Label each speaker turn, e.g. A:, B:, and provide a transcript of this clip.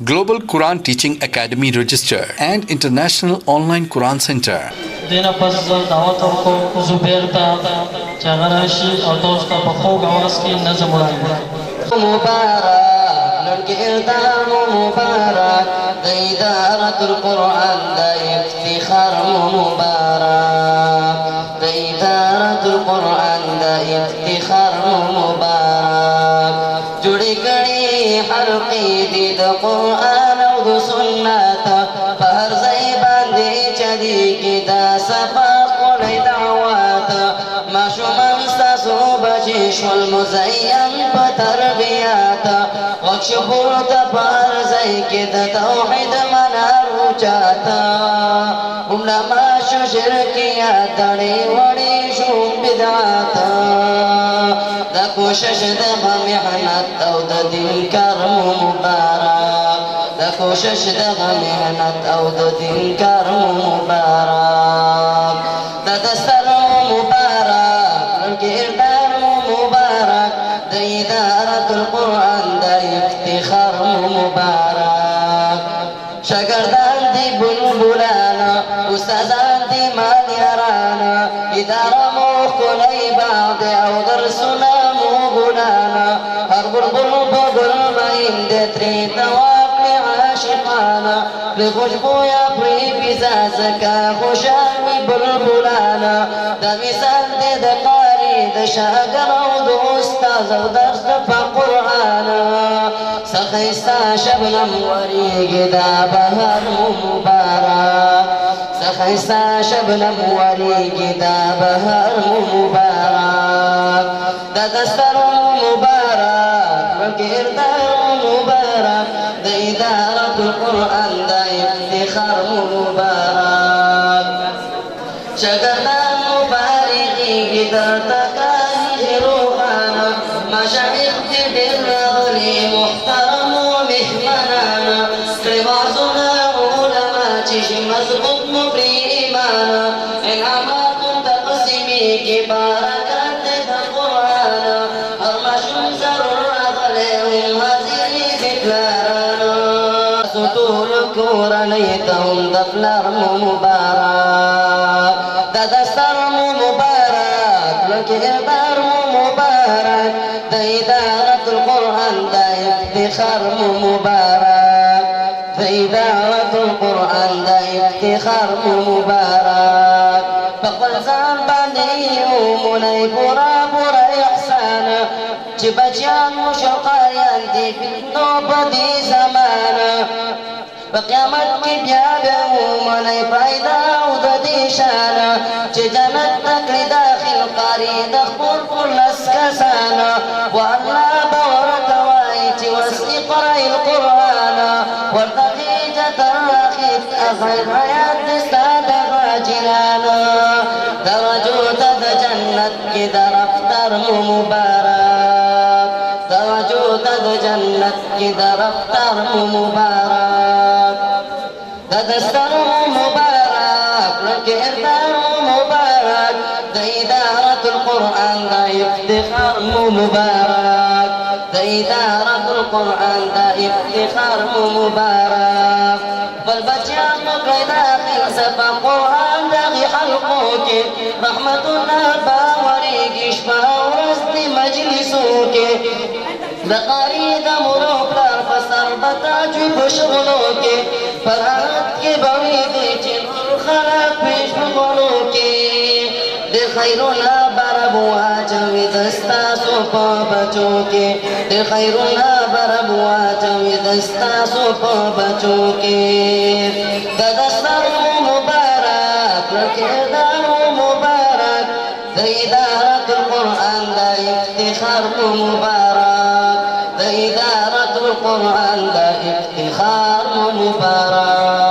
A: Global Quran Teaching Academy Register and International Online Quran Center.
B: دینا پس دعوت ورکو زبیر تا چاغراشی او تاسو ته په خوږ اواز کې نظم وړاندې
C: مبارک لړکې اقدام مبارک د ادارة القرآن د افتخار مبارک د ادارة القرآن د افتخار مبارک جوړې کړي حلقې دي د قرآن او د سنت په هر ځای باندې چلیږي دا سبق ولې دعوات ماشومان ستاسو بچي شول مزین په تربیات غږ پورته په هر ځای کې د توحید منار اوچاته علما شو شرکیات دړې وړې شو بدعات دا کوشش د محنت او د دین کار مبارک دا کوشش د محنت او د دین کار مبارک دا دستر مبارک لړکې مبارک د ادارة القرآن د افتخار مبارک شاګردان دي بلبلانا استادان دي مالیارانا اداره مو ښکلی باغ دی او درسونه مو ګلانا هر بلبل په ګل مین دی ترې تواکړې عاشقانا پرې خوشبویه پرې فضا ځکه خوشحال وي بلبلانا دا مثال دی د قاري د شاګر او د استاذ او درس په قرآن څه ښایسته شبنم وریږي دا بهار مبارک څه ښایسته شبنم وریږي دا بهار مبارک دا دستر مبارک وکردار مبارک د ادارة القرآن د افتخار مبارک شاګردان مبارکیږي درته کاږي روحانه مشایخ دې ډېر راغلي محترم و مهمانانه کړي وعظونه علما چې شي مضبوط مو پرې ایمانه انعامات تقسیمیږي برکات د قرآن هر ماشوم ضرور راغلی هم حاضر دي پلارانه ټول کورنۍ ته هم د پلار مو مبارک دا دستر مو مبارک لکردار مو مبارک د ادارة القرآن د افتخار مو مبارک د ادارة القرآن د افتخار مو مبارک په خپل ځان باندې ومنئ پوره پوره احسان چې بچیان مو شوقیان دي فتنو په دې زمانه په قیامت کې بیا به ومنئ فایده او د دې شانه چې جنت ته کړي داخل قاري د خپل لس کسانه والله به ورته وایي چې واستقرأ القرآن ورته خیجه تر اخر حیات دې ستا د غاجرانه توجه ته د جنت کې د رفتار مو مبارک توجه ته د جنت کې د رفتار مو مبارک د دستر مبارک لکردار مبارک د ادارة القرآن د افتخار مبارک د ادارة القرآن د افتخار مبارک بل بچیان مو کړئ داخل صفا قرآن دغې حلقو کې رحمتونه باورېږي شپه ورځ دې مجلسو کې د قاري د مور او پلار په سر به تاج وي په شغلو کې پر حالت کې به ویږي چې نور خلک پېشنغلو کې د خیرونه برب واچوي د ستاسو په بچو کې د خیرونه برب واچوي د ستاسو په بچو کې د دستر مبارک لکردار مبارک د ادارة القرآن د افتخار مبارک د ادارة القرآن د افتخار مبارک